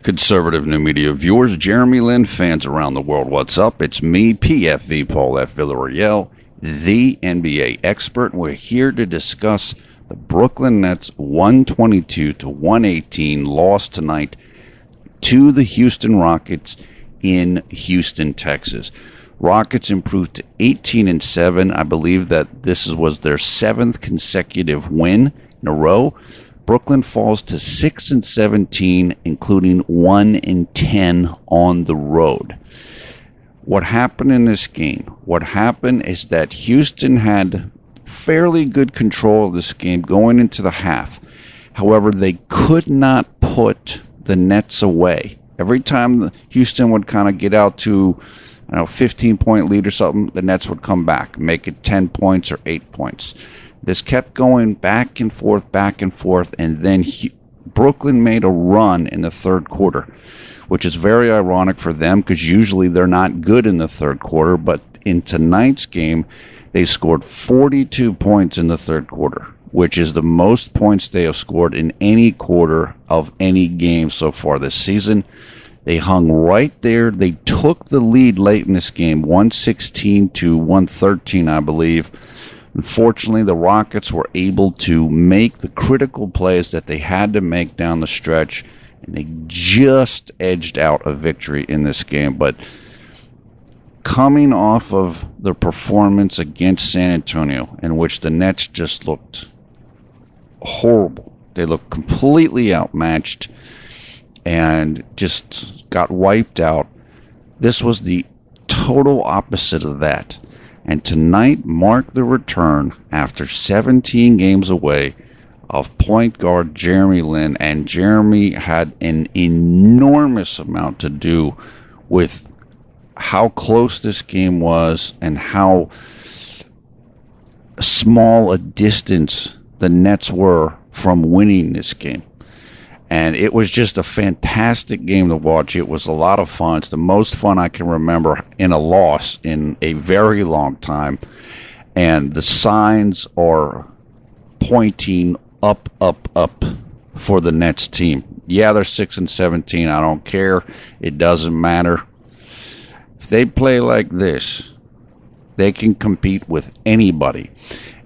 Conservative new media viewers, JLin fans around the world, what's up? It's me, PFV Paul F. Villarreal, the NBA expert. We're here to discuss the Brooklyn Nets 122-118 loss tonight to the Houston Rockets in Houston, Texas. Rockets improved to 18-7. I believe that this was their 7th consecutive win in a row. Brooklyn falls to 6-17, including 1-10 on the road. What happened in this game? What happened is that Houston had fairly good control of this game going into the half. However, they could not put the Nets away. Every time Houston would kind of get out to 15-point lead or something, the Nets would come back, make it 10 points or 8 points. This kept going back and forth, and then Brooklyn made a run in the third quarter, which is very ironic for them because usually they're not good in the third quarter, but in tonight's game, they scored 42 points in the third quarter, which is the most points they have scored in any quarter of any game so far this season. They hung right there. They took the lead late in this game, 116-113, I believe. Unfortunately, the Rockets were able to make the critical plays that they had to make down the stretch, and they just edged out a victory in this game. But coming off of the performance against San Antonio, in which the Nets just looked horrible, they looked completely outmatched and just got wiped out. This was the total opposite of that. And tonight marked the return, after 17 games away, of point guard JLin. And Jeremy had an enormous amount to do with how close this game was and how small a distance the Nets were from winning this game. And it was just a fantastic game to watch. It was a lot of fun. It's the most fun I can remember in a loss in a very long time. And the signs are pointing up for the Nets team. Yeah, they're 6-17. I don't care. It doesn't matter. If they play like this, they can compete with anybody.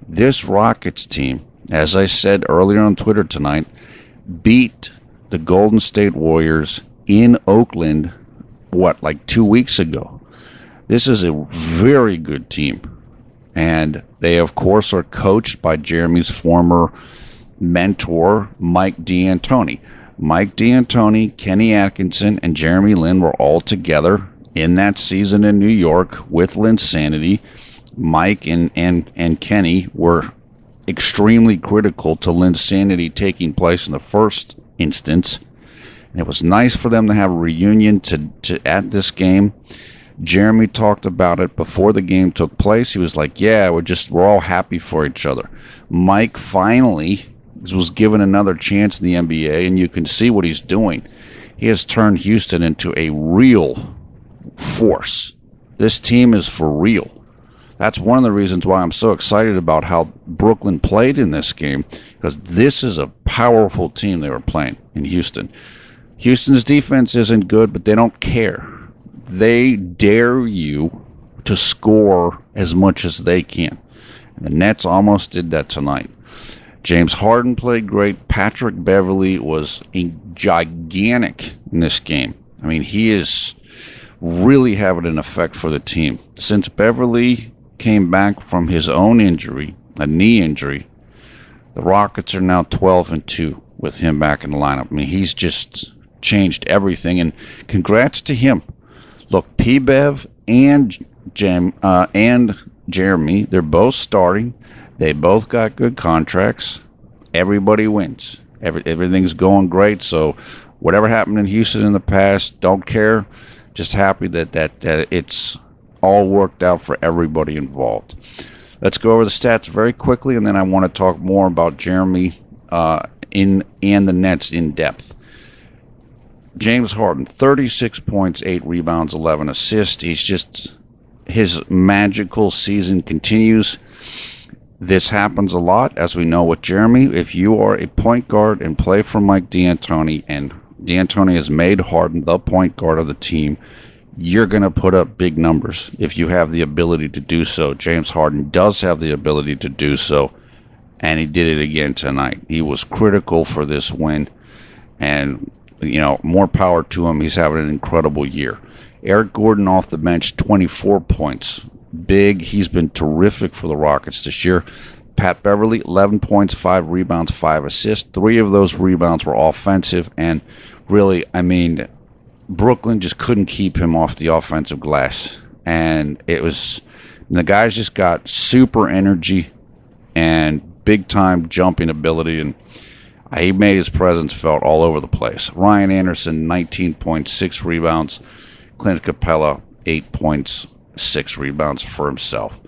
This Rockets team, as I said earlier on Twitter tonight, beat the Golden State Warriors in Oakland, 2 weeks ago. This is a very good team. And they, of course, are coached by Jeremy's former mentor, Mike D'Antoni. Mike D'Antoni, Kenny Atkinson, and JLin were all together in that season in New York with Linsanity. Mike and Kenny were extremely critical to Linsanity taking place in the first instance, and it was nice for them to have a reunion to at this game. Jeremy talked about it before the game took place. He was like, yeah, we're all happy for each other. Mike finally was given another chance in the NBA, and you can see what he's doing. He has turned Houston into a real force. This team is for real. That's one of the reasons why I'm so excited about how Brooklyn played in this game, because this is a powerful team they were playing in Houston. Houston's defense isn't good, but they don't care. They dare you to score as much as they can. And the Nets almost did that tonight. James Harden played great. Patrick Beverley was gigantic in this game. I mean, he is really having an effect for the team. Since Beverley came back from his own injury, a knee injury, the Rockets are now 12-2 with him back in the lineup. I mean, he's just changed everything, and congrats to him. Look, P-Bev and Jeremy, they're both starting. They both got good contracts. Everybody wins. Everything's going great. So whatever happened in Houston in the past, don't care. Just happy that it's all worked out for everybody involved. Let's go over the stats very quickly, and then I want to talk more about Jeremy and the Nets in depth. James Harden, 36 points, 8 rebounds, 11 assists. His magical season continues. This happens a lot, as we know with Jeremy. If you are a point guard and play for Mike D'Antoni and D'Antoni has made Harden the point guard of the team. You're going to put up big numbers if you have the ability to do so. James Harden does have the ability to do so, and he did it again tonight. He was critical for this win, and, more power to him. He's having an incredible year. Eric Gordon off the bench, 24 points. Big. He's been terrific for the Rockets this year. Pat Beverly, 11 points, 5 rebounds, 5 assists. 3 of those rebounds were offensive, and really, Brooklyn just couldn't keep him off the offensive glass. And the guys just got super energy and big-time jumping ability, and he made his presence felt all over the place. Ryan Anderson, 19 points, 6 rebounds. Clint Capella, 8 points, 6 rebounds for himself.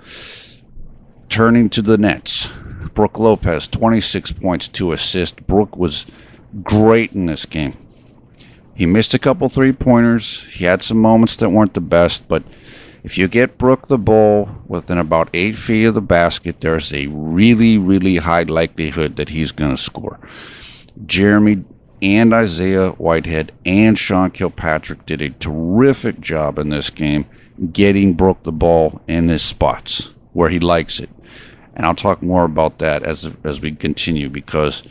Turning to the Nets, Brook Lopez, 26 points, 2 assists. Brook was great in this game. He missed a couple three-pointers. He had some moments that weren't the best, but if you get Brook the ball within about 8 feet of the basket, there's a really, really high likelihood that he's going to score. Jeremy and Isaiah Whitehead and Sean Kilpatrick did a terrific job in this game getting Brook the ball in his spots where he likes it. And I'll talk more about that as we continue, because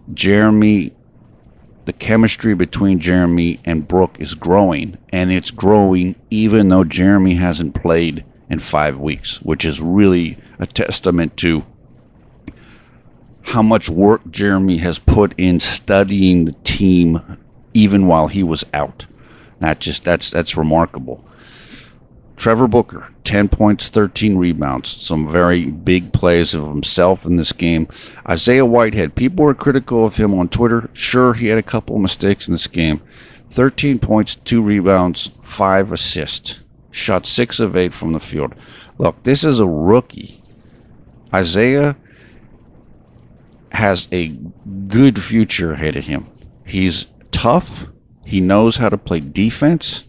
the chemistry between Jeremy and Brook is growing, and it's growing even though Jeremy hasn't played in 5 weeks, which is really a testament to how much work Jeremy has put in studying the team even while he was out. That's remarkable. Trevor Booker, 10 points, 13 rebounds. Some very big plays of himself in this game. Isaiah Whitehead, people were critical of him on Twitter. Sure, he had a couple of mistakes in this game. 13 points, 2 rebounds, 5 assists. Shot 6 of 8 from the field. Look, this is a rookie. Isaiah has a good future ahead of him. He's tough. He knows how to play defense.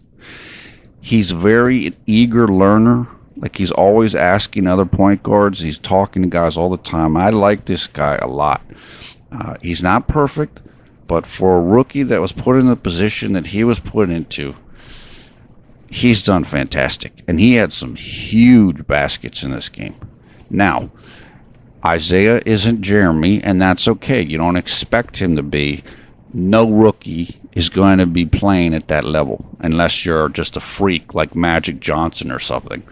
He's very eager learner. Like, he's always asking other point guards. He's talking to guys all the time. I like this guy a lot. He's not perfect, but for a rookie that was put in the position that he was put into, he's done fantastic. And he had some huge baskets in this game. Now, Isaiah isn't Jeremy, and that's okay. You don't expect him to be. No rookie is going to be playing at that level unless you're just a freak like Magic Johnson or something.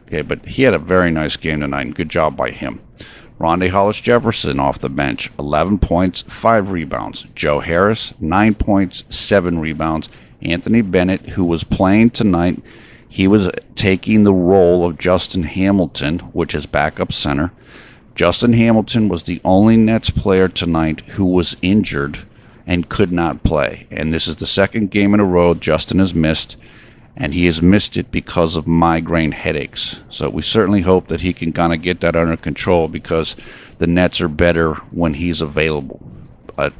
Okay, but he had a very nice game tonight, and good job by him. Rondae Hollis-Jefferson off the bench, 11 points, 5 rebounds. Joe Harris, 9 points, 7 rebounds. Anthony Bennett, who was playing tonight, he was taking the role of Justin Hamilton, which is backup center. Justin Hamilton was the only Nets player tonight who was injured and could not play. And this is the second game in a row Justin has missed, and he has missed it because of migraine headaches. So we certainly hope that he can kind of get that under control, because the Nets are better when he's available. But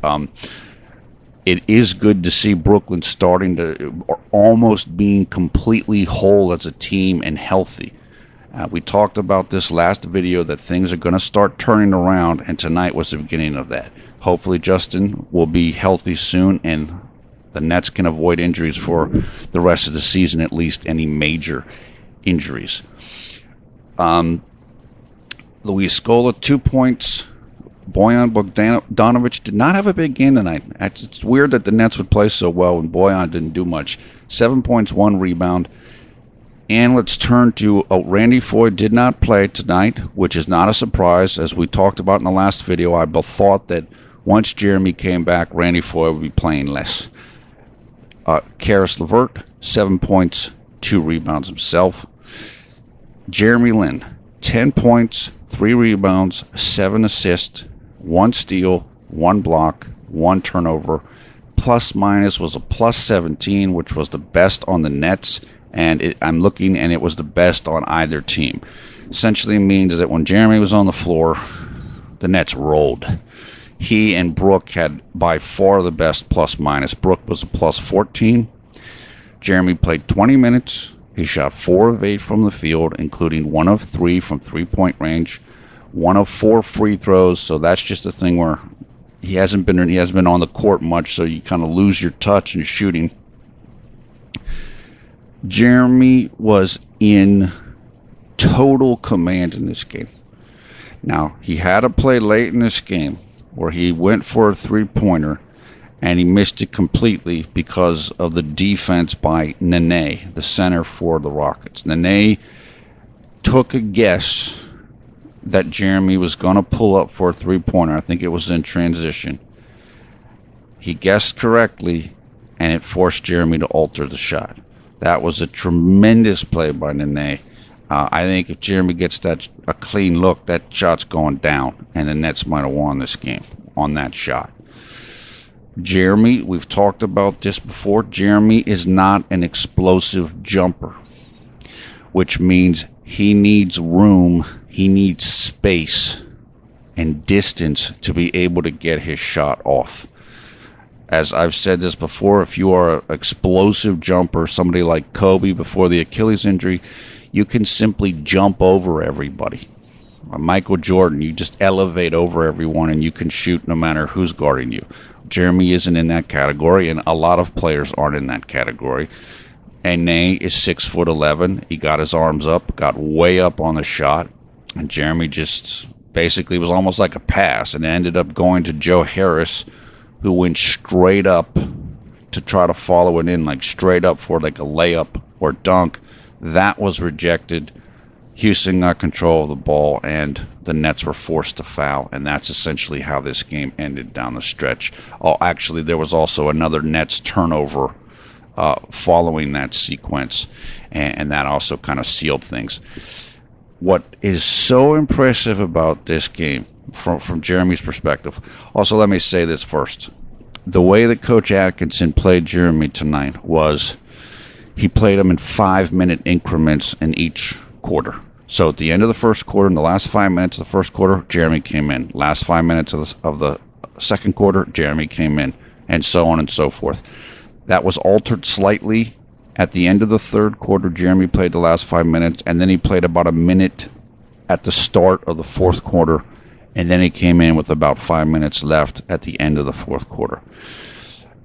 it is good to see Brooklyn starting to, or almost being completely whole as a team and healthy. We talked about this last video, that things are going to start turning around, and tonight was the beginning of that. Hopefully Justin will be healthy soon, and the Nets can avoid injuries for the rest of the season, at least any major injuries. Luis Scola, 2 points. Bojan Bogdanovic did not have a big game tonight. It's weird that the Nets would play so well when Bojan didn't do much. 7 points, 1 rebound. And let's turn to Randy Foye did not play tonight, which is not a surprise. As we talked about in the last video, I thought that once Jeremy came back, Randy Foye would be playing less. Karis LeVert, 7 points, 2 rebounds himself. Jeremy Lin, 10 points, 3 rebounds, 7 assists, 1 steal, 1 block, 1 turnover. Plus minus was a plus 17, which was the best on the Nets. And I'm looking, and it was the best on either team. Essentially means that when Jeremy was on the floor, the Nets rolled. He and Brook had by far the best plus minus. Brook was a plus 14. Jeremy played 20 minutes. He shot 4 of 8 from the field, including 1 of 3 from 3-point range, 1 of 4 free throws. So that's just a thing where he hasn't been on the court much, so you kind of lose your touch in shooting. Jeremy was in total command in this game. Now, he had a play late in this game where he went for a three-pointer and he missed it completely because of the defense by Nene, the center for the Rockets. Nene took a guess that Jeremy was going to pull up for a three-pointer. I think it was in transition. He guessed correctly, and it forced Jeremy to alter the shot. That was a tremendous play by Nene. I think if Jeremy gets a clean look, that shot's going down, and the Nets might have won this game on that shot. Jeremy, we've talked about this before, Jeremy is not an explosive jumper, which means he needs room, he needs space and distance to be able to get his shot off. As I've said this before, if you are an explosive jumper, somebody like Kobe before the Achilles injury, you can simply jump over everybody. Michael Jordan, you just elevate over everyone and you can shoot no matter who's guarding you. Jeremy isn't in that category, and a lot of players aren't in that category. And Nene is 6'11". He got his arms up, got way up on the shot, and Jeremy just basically was almost like a pass, and it ended up going to Joe Harris, who went straight up to try to follow it in, like straight up for like a layup or dunk. That was rejected. Houston got control of the ball, and the Nets were forced to foul, and that's essentially how this game ended down the stretch. Oh, actually, there was also another Nets turnover following that sequence, and that also kind of sealed things. What is so impressive about this game, from Jeremy's perspective, also let me say this first. The way that Coach Atkinson played Jeremy tonight was he played him in 5-minute increments in each quarter. So at the end of the first quarter, in the last 5 minutes of the first quarter, Jeremy came in. Last 5 minutes of the second quarter, Jeremy came in, and so on and so forth. That was altered slightly. At the end of the third quarter, Jeremy played the last 5 minutes, and then he played about a minute at the start of the fourth quarter, and then he came in with about 5 minutes left at the end of the fourth quarter.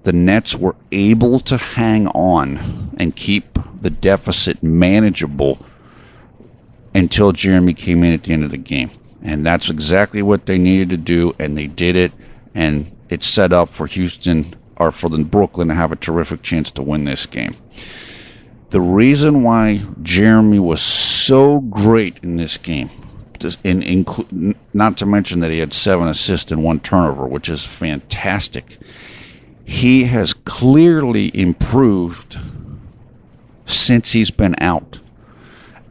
The Nets were able to hang on and keep the deficit manageable until Jeremy came in at the end of the game. And that's exactly what they needed to do, and they did it, and it set up for Houston, or for the Brooklyn, to have a terrific chance to win this game. The reason why Jeremy was so great in this game, not to mention that he had 7 assists and 1 turnover, which is fantastic, he has clearly improved since he's been out.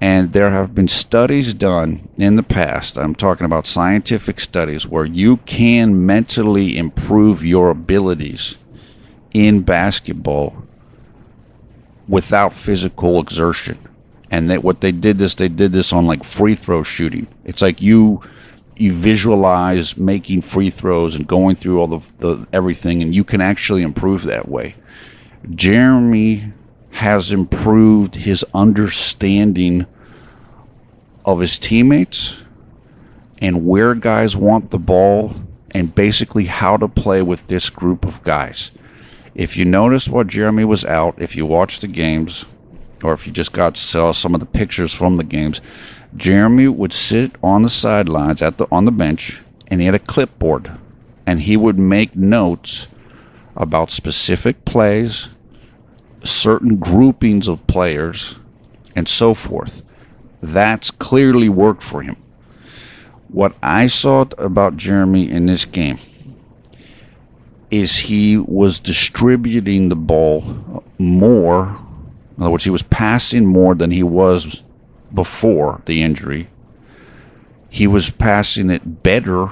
And there have been studies done in the past, I'm talking about scientific studies, where you can mentally improve your abilities in basketball without physical exertion. And what they did this on like free throw shooting. It's like you visualize making free throws and going through all the everything, and you can actually improve that way. Jeremy has improved his understanding of his teammates and where guys want the ball, and basically how to play with this group of guys. If you noticed while Jeremy was out, if you watched the games, or if you just got to saw some of the pictures from the games, Jeremy would sit on the sidelines on the bench, and he had a clipboard, and he would make notes about specific plays, certain groupings of players, and so forth. That's clearly worked for him. What I saw about Jeremy in this game is he was distributing the ball more. In other words, he was passing more than he was before the injury. He was passing it better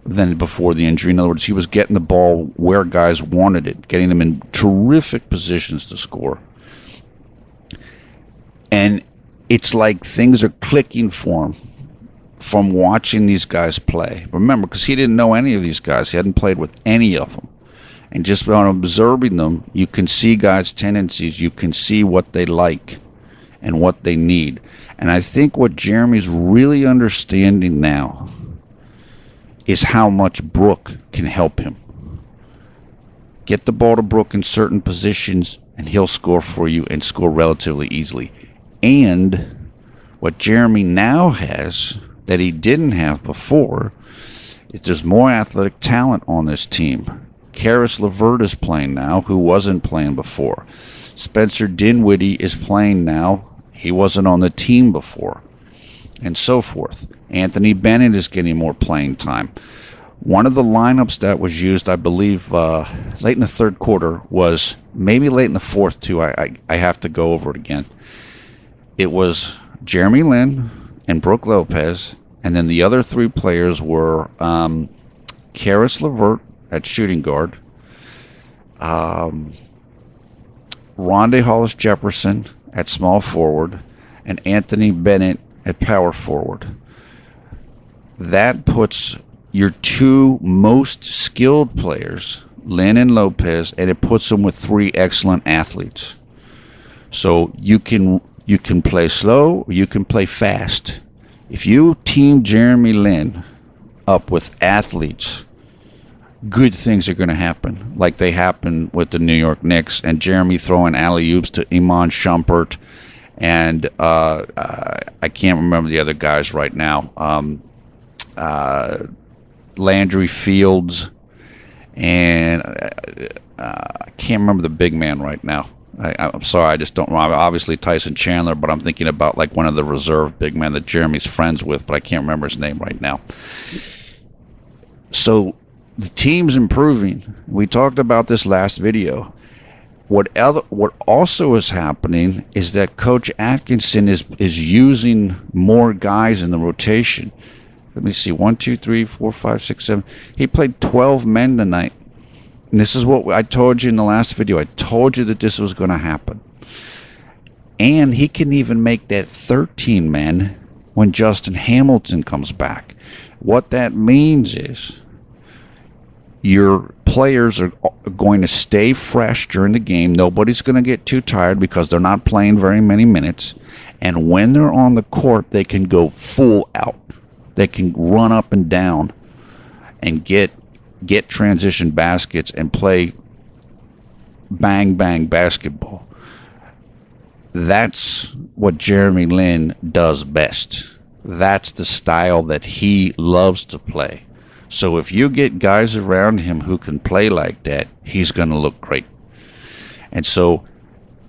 than before the injury. In other words, he was getting the ball where guys wanted it, getting them in terrific positions to score. And it's like things are clicking for him from watching these guys play. Remember, because he didn't know any of these guys. He hadn't played with any of them. And just on observing them, you can see guys' tendencies. You can see what they like and what they need. And I think what Jeremy's really understanding now is how much Brook can help him. Get the ball to Brook in certain positions, and he'll score for you and score relatively easily. And what Jeremy now has that he didn't have before is there's more athletic talent on this team. Karis LeVert is playing now, who wasn't playing before. Spencer Dinwiddie is playing now. He wasn't on the team before. And so forth. Anthony Bennett is getting more playing time. One of the lineups that was used, I believe, late in the third quarter was maybe late in the fourth, too. I have to go over it again. It was JLin and Brook Lopez, and then the other three players were Karis LeVert at shooting guard, Rondae Hollis Jefferson at small forward, and Anthony Bennett at power forward. That puts your two most skilled players, Lin and Lopez, and it puts them with three excellent athletes. So you can play slow or you can play fast. If you team Jeremy Lin up with athletes, good things are going to happen, like they happen with the New York Knicks and Jeremy throwing alley-oops to Iman Shumpert and I can't remember the other guys right now. Landry Fields, and I can't remember the big man right now. I'm sorry, I just don't remember. Obviously Tyson Chandler, but I'm thinking about like one of the reserve big men that Jeremy's friends with, but I can't remember his name right now. So the team's improving. We talked about this last video. What also is happening is that Coach Atkinson is using more guys in the rotation. Let me see, 1, 2, 3, 4, 5, 6, 7. He played 12 men tonight. And this is what I told you in the last video. I told you that this was going to happen. And he can even make that 13 men when Justin Hamilton comes back. What that means is your players are going to stay fresh during the game. Nobody's going to get too tired because they're not playing very many minutes. And when they're on the court, they can go full out. They can run up and down and get transition baskets and play bang bang basketball. That's what Jeremy Lin does best. That's the style that he loves to play. So if you get guys around him who can play like that, he's going to look great. And so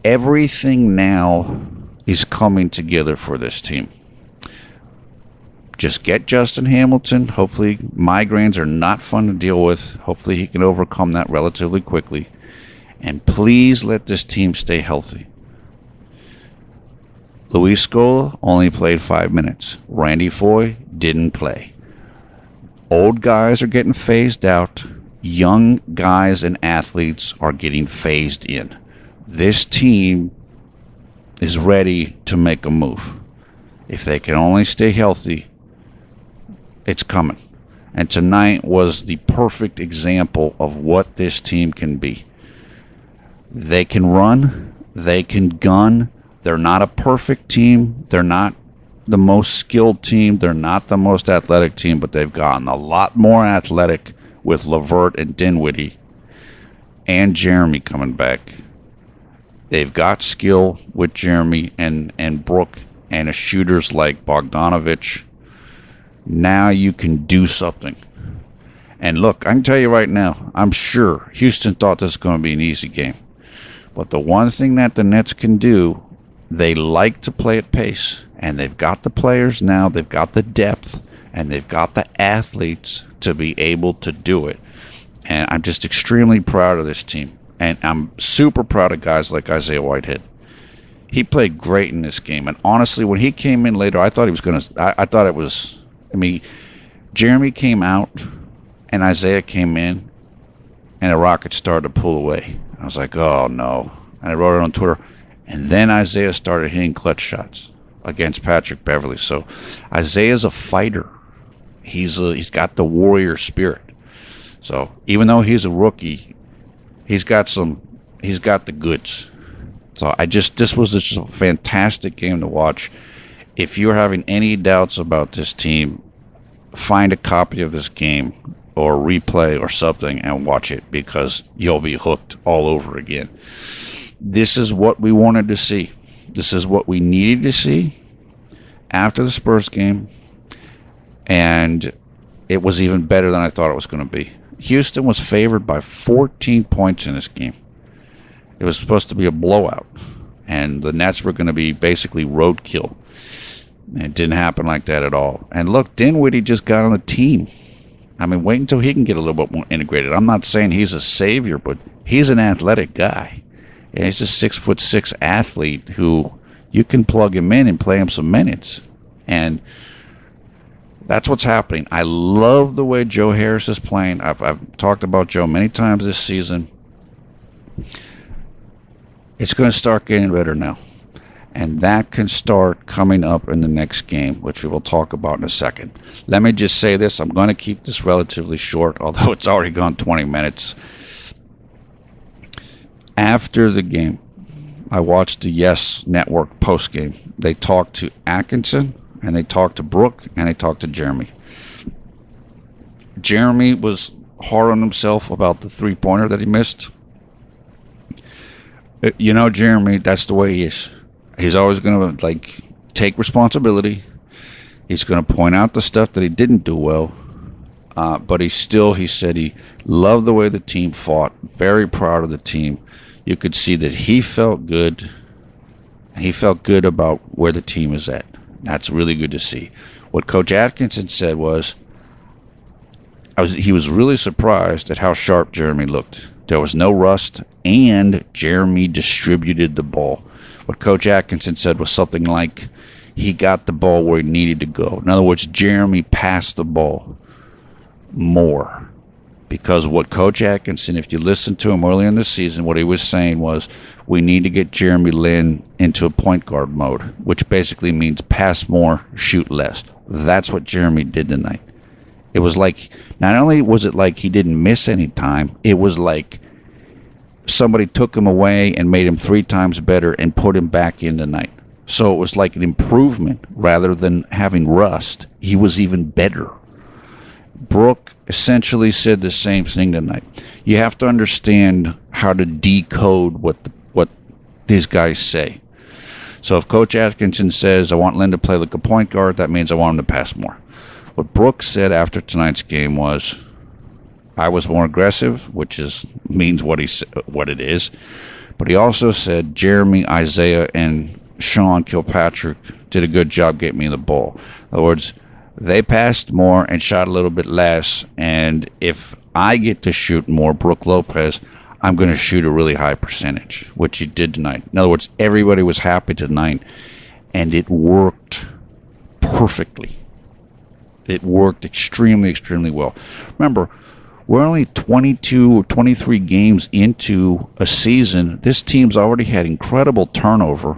everything now is coming together for this team. Just get Justin Hamilton. Hopefully migraines are not fun to deal with. Hopefully he can overcome that relatively quickly. And please let this team stay healthy. Luis Scola only played 5 minutes. Randy Foye didn't play. Old guys are getting phased out. Young guys and athletes are getting phased in. This team is ready to make a move. If they can only stay healthy, it's coming. And tonight was the perfect example of what this team can be. They can run. They can gun. They're not a perfect team. They're not the most skilled team. They're not the most athletic team, but they've gotten a lot more athletic with LeVert and Dinwiddie and Jeremy coming back. They've got skill with Jeremy and Brook and shooters like Bogdanovich. Now you can do something. And look, I can tell you right now, I'm sure Houston thought this was going to be an easy game. But the one thing that the Nets can do, they like to play at pace. And they've got the players now, they've got the depth, and they've got the athletes to be able to do it. And I'm just extremely proud of this team. And I'm super proud of guys like Isaiah Whitehead. He played great in this game. And honestly, when he came in later, I thought he was going to, I thought it was, Jeremy came out and Isaiah came in and the Rockets started to pull away. I was like, oh no. And I wrote it on Twitter. And then Isaiah started hitting clutch shots against Patrick Beverley. So Isaiah's a fighter. He's got the warrior spirit. So even though he's a rookie, he's got the goods. So this was just a fantastic game to watch. If you're having any doubts about this team, find a copy of this game or replay or something and watch it, because you'll be hooked all over again. This is what we wanted to see. This is what we needed to see after the Spurs game, and it was even better than I thought it was going to be. Houston was favored by 14 points in this game. It was supposed to be a blowout, and the Nets were going to be basically roadkill. And it didn't happen like that at all. And look, Dinwiddie just got on the team. I mean, wait until he can get a little bit more integrated. I'm not saying he's a savior, but he's an athletic guy. And he's a 6'6" athlete who you can plug him in and play him some minutes. And that's what's happening. I love the way Joe Harris is playing. I've talked about Joe many times this season. It's going to start getting better now. And that can start coming up in the next game, which we will talk about in a second. Let me just say this. I'm going to keep this relatively short, although it's already gone 20 minutes. After the game, I watched the Yes Network postgame. They talked to Atkinson, and they talked to Brooke, and they talked to Jeremy. Jeremy was hard on himself about the three-pointer that he missed. You know, Jeremy, that's the way he is. He's always going to, take responsibility. He's going to point out the stuff that he didn't do well. But he said he loved the way the team fought. Very proud of the team. You could see that he felt good. And he felt good about where the team is at. That's really good to see. What Coach Atkinson said was, he was really surprised at how sharp Jeremy looked. There was no rust, and Jeremy distributed the ball. What Coach Atkinson said was something like, he got the ball where he needed to go. In other words, Jeremy passed the ball more. Because what Coach Atkinson, if you listen to him earlier in the season, what he was saying was, we need to get JLin into a point guard mode, which basically means pass more, shoot less. That's what Jeremy did tonight. It was like, not only was it like he didn't miss any time, it was like somebody took him away and made him 3 times better and put him back in tonight. So it was like an improvement rather than having rust. He was even better. Brooke essentially said the same thing tonight. You have to understand how to decode what these guys say. So if Coach Atkinson says, I want Lin to play like a point guard, that means I want him to pass more. What Brooke said after tonight's game was, I was more aggressive, which means what it is. But he also said Jeremy, Isaiah, and Sean Kilpatrick did a good job getting me the ball. In other words, they passed more and shot a little bit less. And if I get to shoot more, Brooke Lopez, I'm going to shoot a really high percentage, which he did tonight. In other words, everybody was happy tonight, and it worked perfectly. It worked extremely, extremely well. Remember, we're only 22 or 23 games into a season. This team's already had incredible turnover.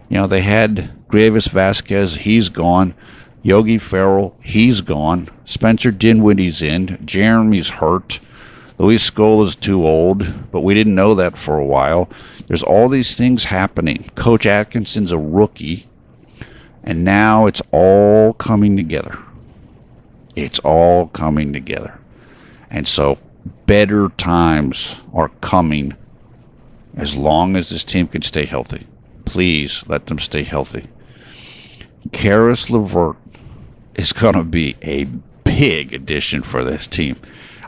You know, they had Gravis Vasquez, he's gone. Yogi Ferrell, he's gone. Spencer Dinwiddie's in. Jeremy's hurt. Luis Scola's too old, but we didn't know that for a while. There's all these things happening. Coach Atkinson's a rookie, and now it's all coming together. It's all coming together. And so better times are coming as long as this team can stay healthy. Please let them stay healthy. Karis LeVert is going to be a big addition for this team.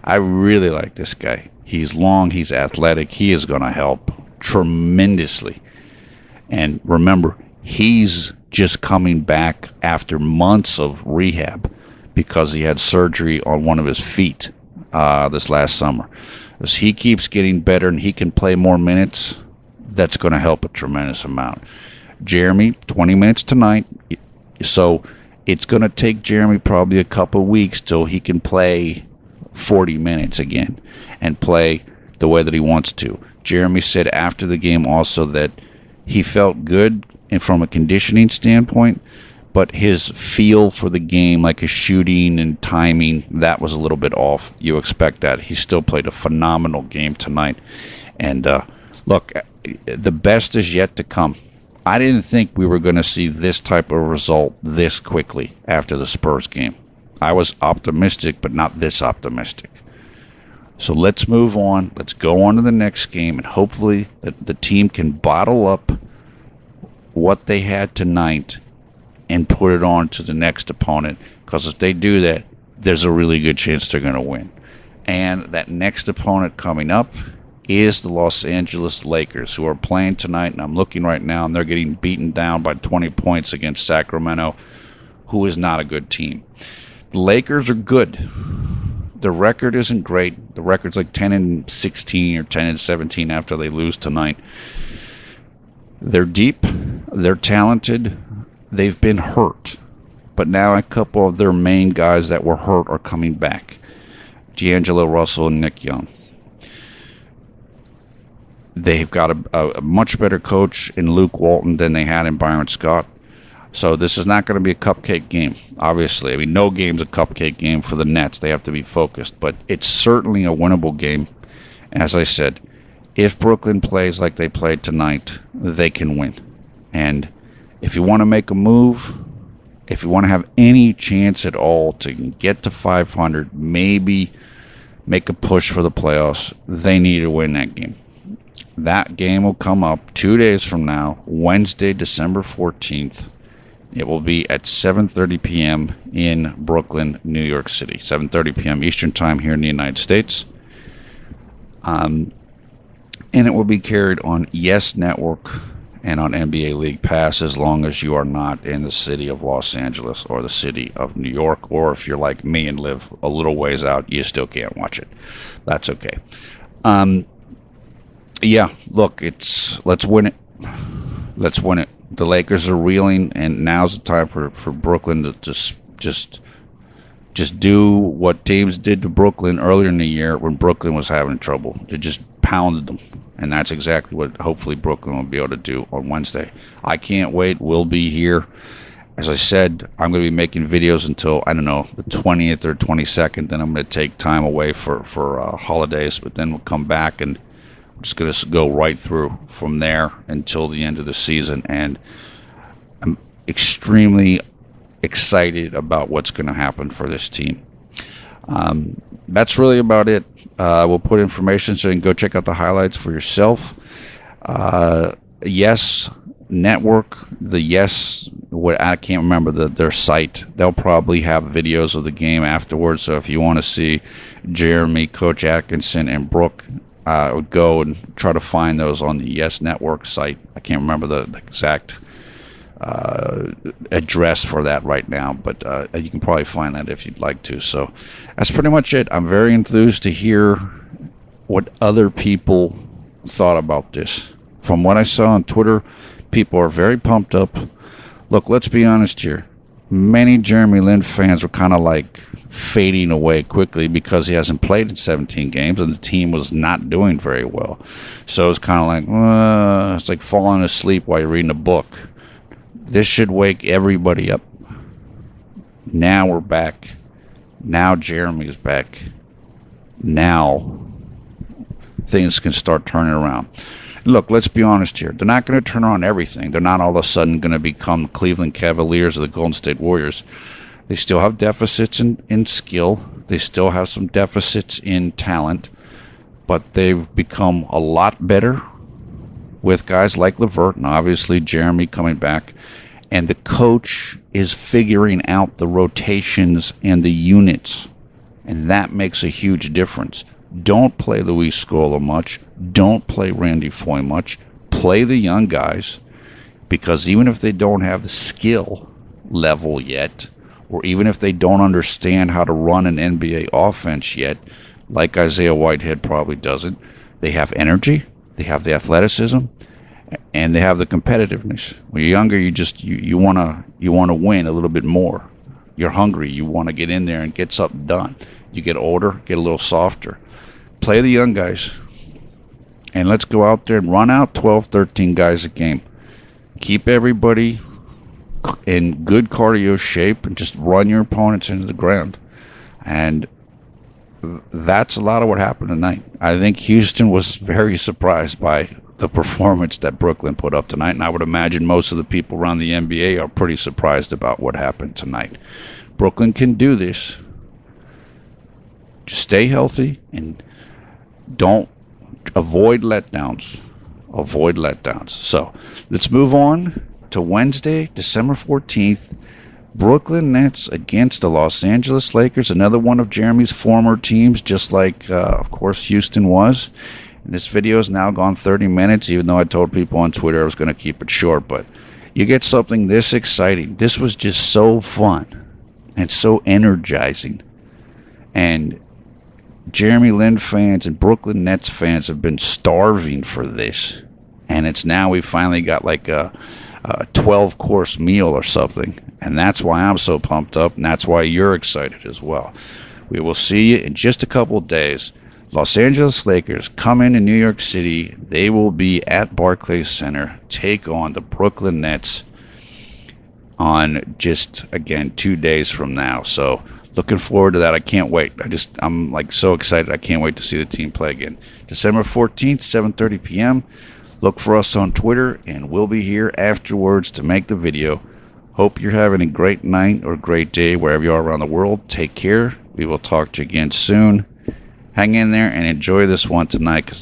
I really like this guy. He's long, he's athletic. He is going to help tremendously. And remember, he's just coming back after months of rehab because he had surgery on one of his feet this last summer. As he keeps getting better and he can play more minutes, that's going to help a tremendous amount. Jeremy, 20 minutes tonight. So it's going to take Jeremy probably a couple of weeks till he can play 40 minutes again and play the way that he wants to. Jeremy said after the game also that he felt good and from a conditioning standpoint, but his feel for the game, like his shooting and timing, that was a little bit off. You expect that. He still played a phenomenal game tonight. And look, the best is yet to come. I didn't think we were going to see this type of result this quickly after the Spurs game. I was optimistic, but not this optimistic. So let's move on. Let's go on to the next game, and hopefully the team can bottle up what they had tonight and put it on to the next opponent. Because if they do that, there's a really good chance they're going to win. And that next opponent coming up is the Los Angeles Lakers, who are playing tonight. And I'm looking right now, and they're getting beaten down by 20 points against Sacramento, who is not a good team. The Lakers are good. The record isn't great. The record's like 10-16 or 10-17 after they lose tonight. They're deep. They're talented. They've been hurt. But now a couple of their main guys that were hurt are coming back. D'Angelo Russell and Nick Young. They've got a much better coach in Luke Walton than they had in Byron Scott. So this is not going to be a cupcake game, obviously. I mean, no game's a cupcake game for the Nets. They have to be focused. But it's certainly a winnable game. As I said, if Brooklyn plays like they played tonight, they can win. And if you want to make a move, if you want to have any chance at all to get to 500, maybe make a push for the playoffs, they need to win that game. That game will come up 2 days from now, Wednesday, December 14th. It will be at 7:30 p.m. in Brooklyn, New York City. 7:30 p.m. Eastern Time here in the United States. And it will be carried on Yes Network and on NBA League Pass as long as you are not in the city of Los Angeles or the city of New York. Or if you're like me and live a little ways out, you still can't watch it. That's okay. Yeah, look, let's win it. Let's win it. The Lakers are reeling, and now's the time for Brooklyn to just do what teams did to Brooklyn earlier in the year when Brooklyn was having trouble. They just pounded them, and that's exactly what hopefully Brooklyn will be able to do on Wednesday. I can't wait. We'll be here. As I said, I'm going to be making videos until, I don't know, the 20th or 22nd. Then I'm going to take time away for holidays, but then we'll come back and we're just going to go right through from there until the end of the season. And I'm extremely excited about what's going to happen for this team. That's really about it. We'll put information so you can go check out the highlights for yourself. Yes Network, I can't remember their site. They'll probably have videos of the game afterwards. So if you want to see Jeremy, Coach Atkinson, and Brooke, go and try to find those on the Yes Network site. I can't remember the exact address for that right now, but you can probably find that if you'd like to. So that's pretty much it. I'm very enthused to hear what other people thought about this. From what I saw on Twitter, people are very pumped up. Look, let's be honest here. Many Jeremy Lin fans were kind of like fading away quickly because he hasn't played in 17 games and the team was not doing very well. So it's kind of like, it's like falling asleep while you're reading a book. This should wake everybody up. Now we're back. Now Jeremy's back. Now things can start turning around. Look, let's be honest here. They're not going to turn on everything. They're not all of a sudden going to become the Cleveland Cavaliers or the Golden State Warriors. They still have deficits in skill. They still have some deficits in talent. But they've become a lot better with guys like LeVert and obviously Jeremy coming back. And the coach is figuring out the rotations and the units. And that makes a huge difference. Don't play Luis Scola much. Don't play Randy Foye much. Play the young guys, because even if they don't have the skill level yet, or even if they don't understand how to run an NBA offense yet, like Isaiah Whitehead probably doesn't, they have energy, they have the athleticism, and they have the competitiveness. When you're younger, you want to win a little bit more. You're hungry. You want to get in there and get something done. You get older, get a little softer. Play the young guys, and let's go out there and run out 12, 13 guys a game. Keep everybody in good cardio shape and just run your opponents into the ground. And that's a lot of what happened tonight. I think Houston was very surprised by the performance that Brooklyn put up tonight, and I would imagine most of the people around the NBA are pretty surprised about what happened tonight. Brooklyn can do this. Just stay healthy and don't avoid letdowns. Avoid letdowns. So let's move on to Wednesday, December 14th. Brooklyn Nets against the Los Angeles Lakers, another one of Jeremy's former teams, just like, of course, Houston was. And this video has now gone 30 minutes, even though I told people on Twitter I was going to keep it short. But you get something this exciting. This was just so fun and so energizing. And JLin fans and Brooklyn Nets fans have been starving for this. And it's now we finally got like a 12-course meal or something. And that's why I'm so pumped up, and that's why you're excited as well. We will see you in just a couple of days. Los Angeles Lakers come into New York City. They will be at Barclays Center, take on the Brooklyn Nets on just, again, 2 days from now. So looking forward to that. I can't wait. I'm like so excited. I can't wait to see the team play again. December 14th, 7:30 p.m. Look for us on Twitter, and we'll be here afterwards to make the video. Hope you're having a great night or a great day wherever you are around the world. Take care. We will talk to you again soon. Hang in there and enjoy this one tonight, because